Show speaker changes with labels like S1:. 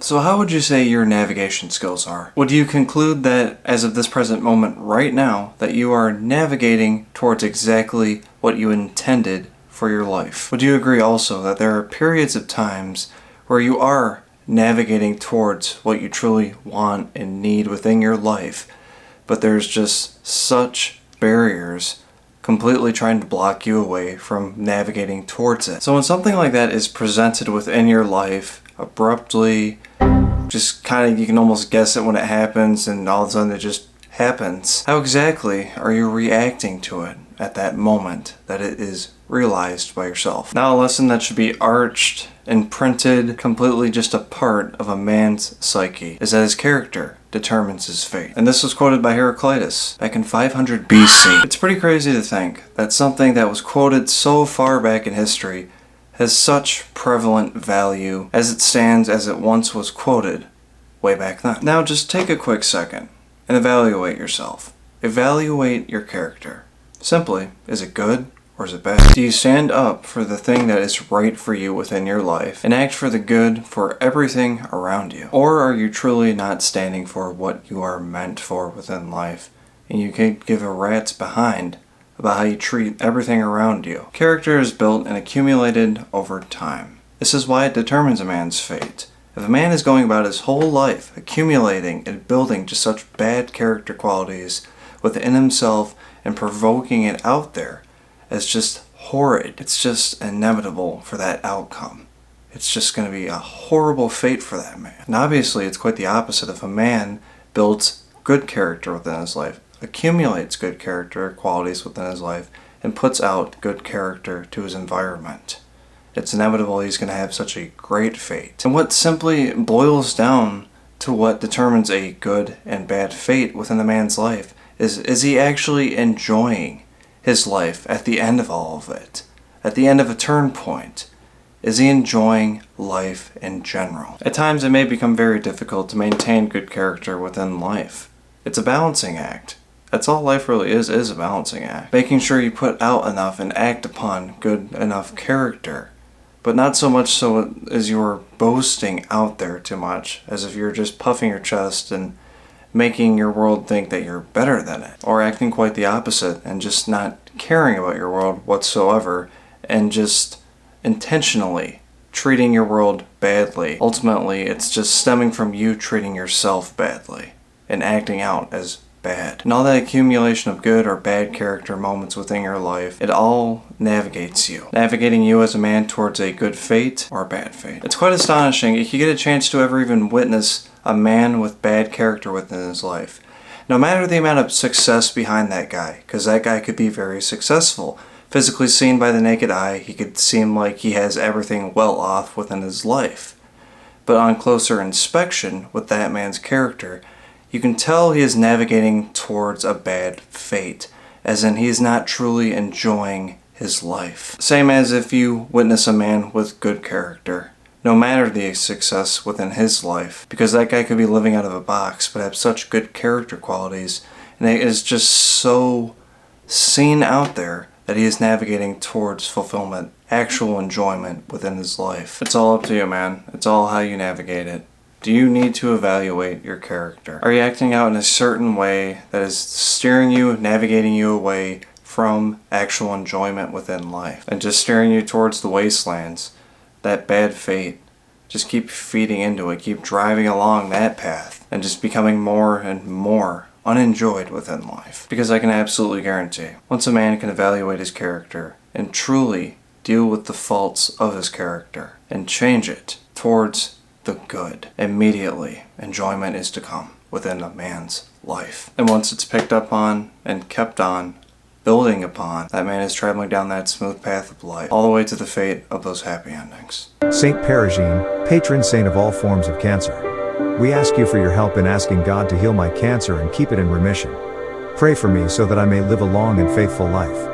S1: So how would you say your navigation skills are? Would you conclude that, as of this present moment right now, that you are navigating towards exactly what you intended for your life? Would you agree also that there are periods of times where you are navigating towards what you truly want and need within your life, but there's just such barriers completely trying to block you away from navigating towards it? So when something like that is presented within your life abruptly, just kind of, you can almost guess it when it happens, and all of a sudden it just happens, how exactly are you reacting to it at that moment that it is realized by yourself? Now, a lesson that should be arched and printed completely just a part of a man's psyche is that his character determines his fate. And this was quoted by Heraclitus back in 500 BC. It's pretty crazy to think that something that was quoted so far back in history has such prevalent value as it stands as it once was quoted way back then. Now just take a quick second and evaluate yourself. Evaluate your character. Simply, is it good or is it bad? Do you stand up for the thing that is right for you within your life and act for the good for everything around you? Or are you truly not standing for what you are meant for within life, and you can give a rat's behind about how you treat everything around you? Character is built and accumulated over time. This is why it determines a man's fate. If a man is going about his whole life accumulating and building just such bad character qualities within himself and provoking it out there as just horrid, it's just inevitable for that outcome. It's just going to be a horrible fate for that man. And obviously it's quite the opposite. If a man builds good character within his life, accumulates good character qualities within his life, and puts out good character to his environment, it's inevitable he's going to have such a great fate. And what simply boils down to what determines a good and bad fate within a man's life is he actually enjoying his life at the end of all of it? At the end of a turn point, is he enjoying life in general? At times it may become very difficult to maintain good character within life. It's a balancing act. That's all life really is a balancing act. Making sure you put out enough and act upon good enough character, but not so much so as you're boasting out there too much, as if you're just puffing your chest and making your world think that you're better than it, or acting quite the opposite and just not caring about your world whatsoever and just intentionally treating your world badly. Ultimately, it's just stemming from you treating yourself badly and acting out as bad. And all that accumulation of good or bad character moments within your life, it all navigates you. Navigating you as a man towards a good fate or a bad fate. It's quite astonishing if you get a chance to ever even witness a man with bad character within his life. No matter the amount of success behind that guy, because that guy could be very successful. Physically seen by the naked eye, he could seem like he has everything well off within his life. But on closer inspection with that man's character, you can tell he is navigating towards a bad fate, as in he is not truly enjoying his life. Same as if you witness a man with good character, no matter the success within his life, because that guy could be living out of a box but have such good character qualities, and it is just so seen out there that he is navigating towards fulfillment, actual enjoyment within his life. It's all up to you, man. It's all how you navigate it. Do you need to evaluate your character? Are you acting out in a certain way that is steering you, navigating you away from actual enjoyment within life, and just steering you towards the wastelands, that bad fate? Just keep feeding into it, keep driving along that path, and just becoming more and more unenjoyed within life. Because I can absolutely guarantee, once a man can evaluate his character and truly deal with the faults of his character and change it towards the good, immediately enjoyment is to come within a man's life. And once it's picked up on and kept on, building upon, that man is traveling down that smooth path of life, all the way to the fate of those happy endings.
S2: Saint Perigine, patron saint of all forms of cancer. We ask you for your help in asking God to heal my cancer and keep it in remission. Pray for me so that I may live a long and faithful life.